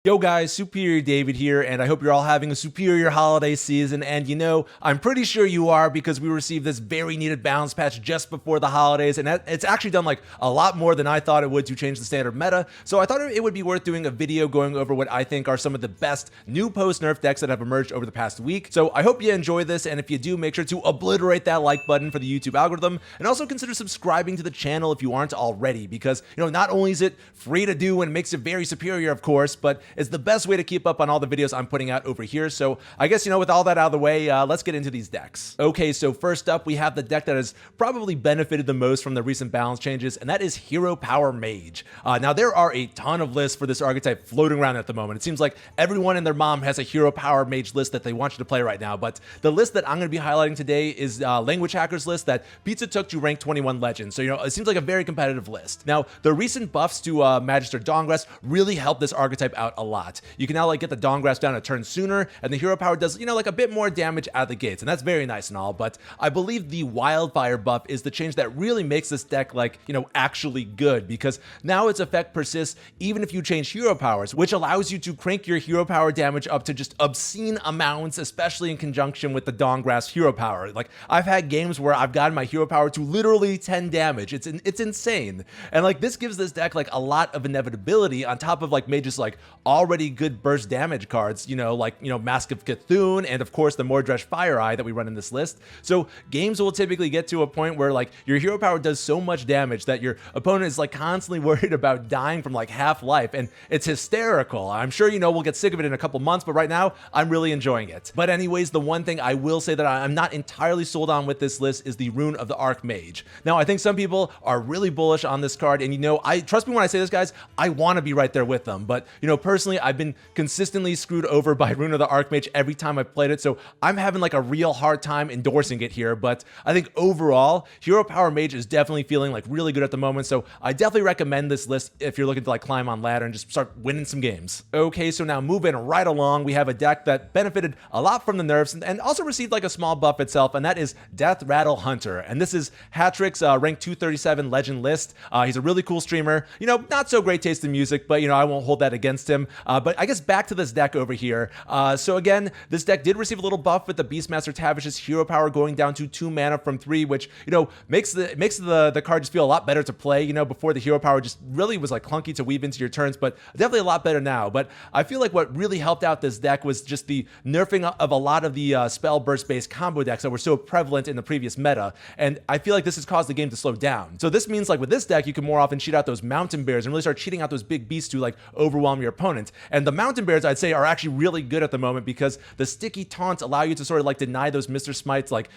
Yo guys, Superior David here, and I hope you're all having a superior holiday season, and you know, I'm pretty sure you are because we received this very needed balance patch just before the holidays, and it's actually done like a lot more than I thought it would to change the standard meta, so I thought it would be worth doing a video going over what I think are some of the best new post-nerf decks that have emerged over the past week. So I hope you enjoy this, and if you do, make sure to obliterate that like button for the YouTube algorithm, and also consider subscribing to the channel if you aren't already, because, you know, not only is it free to do and makes it very superior, of course, but it's the best way to keep up on all the videos I'm putting out over here. So I guess, you know, with all that out of the way, let's get into these decks. Okay, so first up, we have the deck that has probably benefited the most from the recent balance changes, and that is Hero Power Mage. Now, there are a ton of lists for this archetype floating around at the moment. It seems like everyone and their mom has a Hero Power Mage list that they want you to play right now, but the list that I'm going to be highlighting today is Languagehacker's list that Pizza took to rank 21 Legend. So, you know, it seems like a very competitive list. Now, the recent buffs to Magister Dawngrasp really helped this archetype out a lot. You can now like get the Dawngrasp down a turn sooner, and the Hero Power does, you know, like a bit more damage out of the gates, and that's very nice and all, but I believe the Wildfire buff is the change that really makes this deck, like, you know, actually good, because now its effect persists even if you change Hero Powers, which allows you to crank your Hero Power damage up to just obscene amounts, especially in conjunction with the Dawngrasp Hero Power. Like, I've had games where I've gotten my Hero Power to literally 10 damage. It's insane, and like this gives this deck like a lot of inevitability on top of like Mage's like already good burst damage cards, you know, like, you know, Mask of Cthulhu, and of course the Mordresh Fire Eye that we run in this list. So games will typically get to a point where like your Hero Power does so much damage that your opponent is like constantly worried about dying from like half life, and it's hysterical. I'm sure, you know, we'll get sick of it in a couple months, but right now I'm really enjoying it. But anyways, the one thing I will say that I'm not entirely sold on with this list is the Rune of the Archmage. Now, I think some people are really bullish on this card, and you know, I trust me when I say this, guys, I want to be right there with them, but you know, personally, I've been consistently screwed over by Rune of the Archmage every time I've played it, so I'm having like a real hard time endorsing it here, but I think overall, Hero Power Mage is definitely feeling like really good at the moment, so I definitely recommend this list if you're looking to like climb on ladder and just start winning some games. Okay, so now moving right along, we have a deck that benefited a lot from the nerfs and also received like a small buff itself, and that is Deathrattle Hunter, and this is Hattrik's rank 237 legend list. He's a really cool streamer, you know, not so great taste in music, but you know, I won't hold that against him. But I guess back to this deck over here. So again, this deck did receive a little buff with the Beastmaster Tavish's Hero Power going down to 2 mana from 3, which, you know, makes the card just feel a lot better to play. You know, before the Hero Power just really was like clunky to weave into your turns, but definitely a lot better now. But I feel like what really helped out this deck was just the nerfing of a lot of the spell burst based combo decks that were so prevalent in the previous meta, and I feel like this has caused the game to slow down. So this means like with this deck, you can more often cheat out those mountain bears and really start cheating out those big beasts to like overwhelm your opponent. And the mountain bears, I'd say, are actually really good at the moment because the sticky taunts allow you to sort of like deny those Mr. Smites, like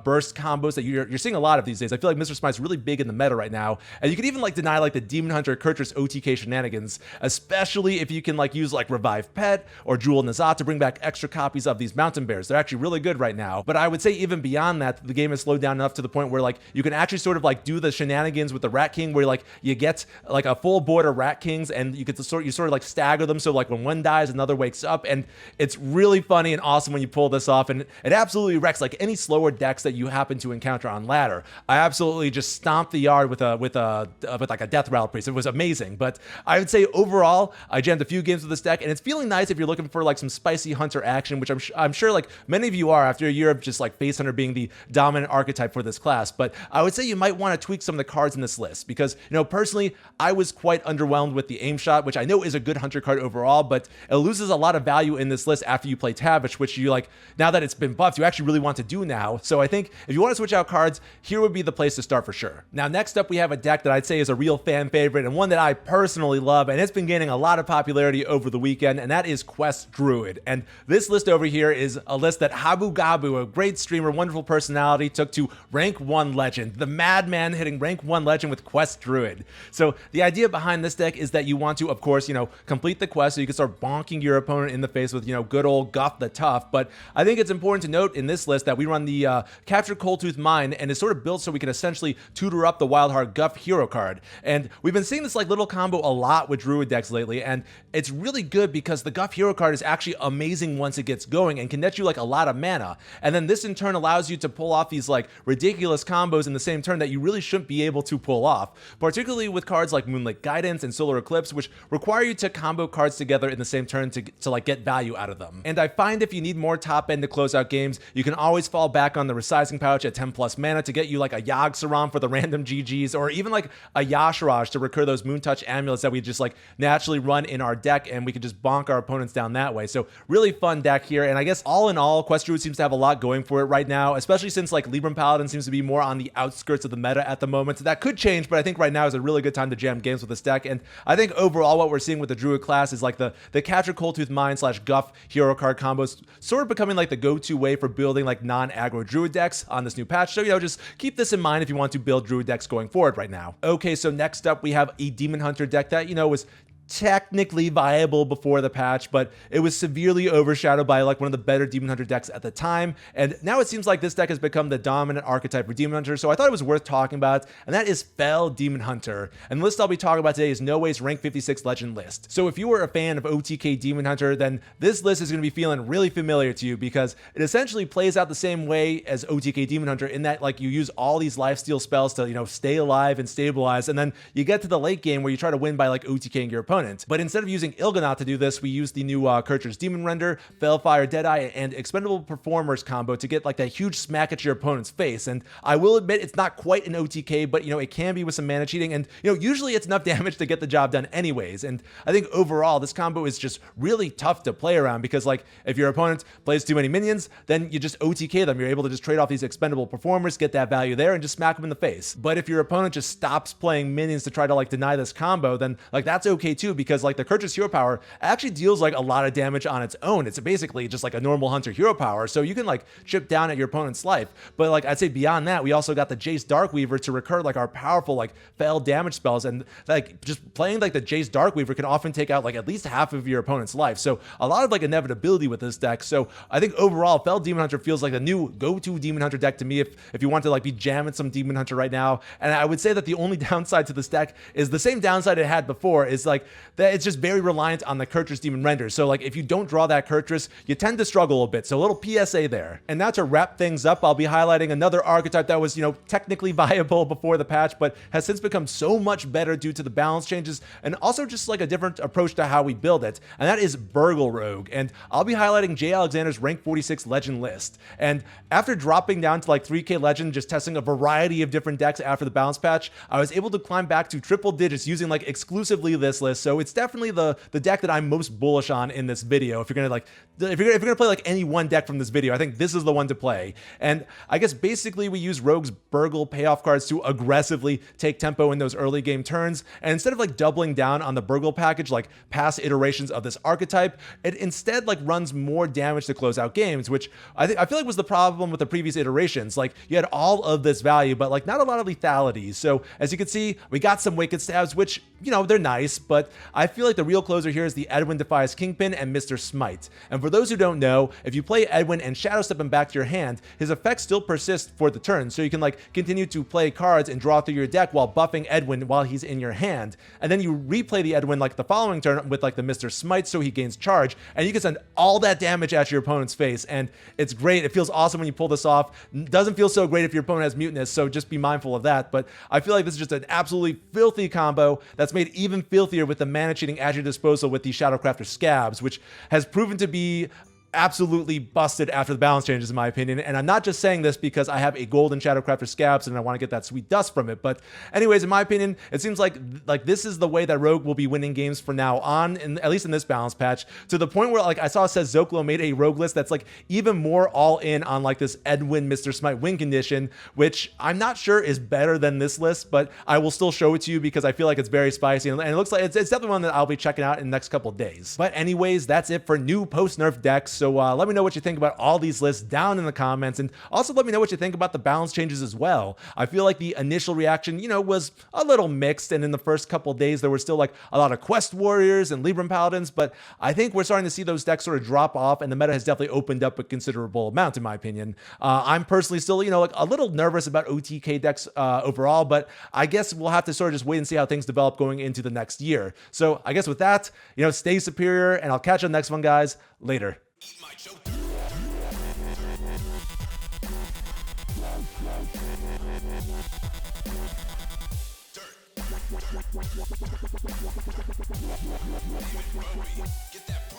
burst combos that you're seeing a lot of these days. I feel like Mr. Smite's really big in the meta right now, and you can even like deny like the Demon Hunter Kurtrus OTK shenanigans, especially if you can like use like Revive Pet or Jewel Nazat to bring back extra copies of these mountain bears. They're actually really good right now. But I would say even beyond that, the game has slowed down enough to the point where like you can actually sort of like do the shenanigans with the Rat King, where like you get like a full board of Rat Kings, and you sort of like stagger them, so like when one dies, another wakes up, and it's really funny and awesome when you pull this off, and it absolutely wrecks like any slower decks that you happen to encounter on ladder. I absolutely just stomped the yard with like a Deathrattle priest. It was amazing. But I would say overall, I jammed a few games with this deck, and it's feeling nice if you're looking for like some spicy hunter action, which I'm sure like many of you are after a year of just like face hunter being the dominant archetype for this class. But I would say you might want to tweak some of the cards in this list, because, you know, personally, I was quite underwhelmed with the Aim Shot, which I know is a good hunter card overall, but it loses a lot of value in this list after you play Tavish, which you like, now that it's been buffed, you actually really want to do now. So I think if you want to switch out cards, here would be the place to start for sure. Now, next up, we have a deck that I'd say is a real fan favorite and one that I personally love, and it's been gaining a lot of popularity over the weekend, and that is Quest Druid. And this list over here is a list that Habugabu, a great streamer, wonderful personality, took to rank 1 legend. The madman hitting rank 1 legend with Quest Druid. So the idea behind this deck is that you want to, of course, you know, complete the quest so you can start bonking your opponent in the face with, you know, good old Guff the Tough. But I think it's important to note in this list that we run the Capture Coldtooth Mine, and it's sort of built so we can essentially tutor up the Wildheart Guff hero card. And we've been seeing this like little combo a lot with Druid decks lately, and it's really good because the Guff hero card is actually amazing once it gets going and can net you like a lot of mana. And then this in turn allows you to pull off these like ridiculous combos in the same turn that you really shouldn't be able to pull off, particularly with cards like Moonlit Guidance and Solar Eclipse, which require you to combo combo cards together in the same turn to like get value out of them. And I find if you need more top end to close out games, you can always fall back on the resizing pouch at 10 plus mana to get you like a Yogg-Saron for the random GGs, or even like a Y'Shaarj to recur those Moontouch amulets that we just like naturally run in our deck, and we can just bonk our opponents down that way. So really fun deck here. And I guess all in all, Quest Druid seems to have a lot going for it right now, especially since like Libram Paladin seems to be more on the outskirts of the meta at the moment. That could change, but I think right now is a really good time to jam games with this deck. And I think overall what we're seeing with the Druid class is like the Catcher Coldtooth Mine / Guff hero card combos sort of becoming like the go-to way for building like non-aggro Druid decks on this new patch. So, just keep this in mind if you want to build Druid decks going forward right now. Okay, so next up we have a Demon Hunter deck that, was technically viable before the patch, but it was severely overshadowed by like one of the better Demon Hunter decks at the time. And now it seems like this deck has become the dominant archetype for Demon Hunter, so I thought it was worth talking about, and that is Fel Demon Hunter. And the list I'll be talking about today is Nowayh's rank 56 legend list. So if you were a fan of OTK Demon Hunter, then this list is going to be feeling really familiar to you, because it essentially plays out the same way as OTK Demon Hunter in that like you use all these lifesteal spells to stay alive and stabilize, and then you get to the late game where you try to win by like OTKing your opponent. But instead of using Il'gynoth to do this, we use the new Kircher's Demon Render, Felfire Deadeye, and Expendable Performers combo to get like that huge smack at your opponent's face. And I will admit it's not quite an OTK, but it can be with some mana cheating, and usually it's enough damage to get the job done anyways. And I think overall this combo is just really tough to play around, because like if your opponent plays too many minions, then you just OTK them. You're able to just trade off these Expendable Performers, get that value there, and just smack them in the face. But if your opponent just stops playing minions to try to like deny this combo, then like that's okay too, because like the Kircher's hero power actually deals like a lot of damage on its own. It's basically just like a normal hunter hero power, so you can like chip down at your opponent's life. But like I'd say beyond that, we also got the Jace Darkweaver to recur like our powerful like Fel damage spells, and like just playing like the Jace Darkweaver can often take out like at least half of your opponent's life. So a lot of like inevitability with this deck. So I think overall Fel Demon Hunter feels like the new go-to Demon Hunter deck to me if you want to like be jamming some Demon Hunter right now. And I would say that the only downside to this deck is the same downside it had before, is like that it's just very reliant on the Kircher's Demon Render. So like if you don't draw that Kircher's, you tend to struggle a bit. So a little PSA there. And now to wrap things up, I'll be highlighting another archetype that was, technically viable before the patch, but has since become so much better due to the balance changes and also just like a different approach to how we build it. And that is Burgle Rogue. And I'll be highlighting Jay Alexander's rank 46 legend list. And after dropping down to like 3K legend, just testing a variety of different decks after the balance patch, I was able to climb back to triple digits using like exclusively this list. So it's definitely the deck that I'm most bullish on in this video. If you're gonna play like any one deck from this video, I think this is the one to play. And I guess basically we use Rogue's Burgle payoff cards to aggressively take tempo in those early game turns. And instead of like doubling down on the Burgle package like past iterations of this archetype, it instead like runs more damage to close out games, which I feel like was the problem with the previous iterations. Like you had all of this value, but like not a lot of lethality. So as you can see, we got some Wicked Stabs, which they're nice, but I feel like the real closer here is the Edwin Defies Kingpin and Mr. Smite. And for those who don't know, if you play Edwin and Shadow Step him back to your hand, his effects still persist for the turn, so you can like continue to play cards and draw through your deck while buffing Edwin while he's in your hand. And then you replay the Edwin like the following turn with like the Mr. Smite, so he gains charge, and you can send all that damage at your opponent's face. And it's great. It feels awesome when you pull this off. Doesn't feel so great if your opponent has Mutinous, so just be mindful of that. But I feel like this is just an absolutely filthy combo that's made even filthier with the mana cheating at your disposal with the Shadowcrafter Scabs, which has proven to be absolutely busted after the balance changes, in my opinion. And I'm not just saying this because I have a golden Shadowcrafter Scabs and I want to get that sweet dust from it. But anyways, in my opinion, it seems like this is the way that Rogue will be winning games from now on, at least in this balance patch, to the point where like I saw says Zocalo made a Rogue list that's like even more all in on like this Edwin Mr. Smite win condition, which I'm not sure is better than this list, but I will still show it to you because I feel like it's very spicy, and it looks like it's definitely one that I'll be checking out in the next couple of days. But anyways, that's it for new post-nerf decks. So let me know what you think about all these lists down in the comments, and also let me know what you think about the balance changes as well. I feel like the initial reaction, was a little mixed, and in the first couple of days there were still like a lot of Quest Warriors and Libram Paladins, but I think we're starting to see those decks sort of drop off, and the meta has definitely opened up a considerable amount, in my opinion. I'm personally still, like a little nervous about OTK decks overall, but I guess we'll have to sort of just wait and see how things develop going into the next year. So I guess with that, stay superior, and I'll catch you on the next one, guys. Later. Dirt. Get that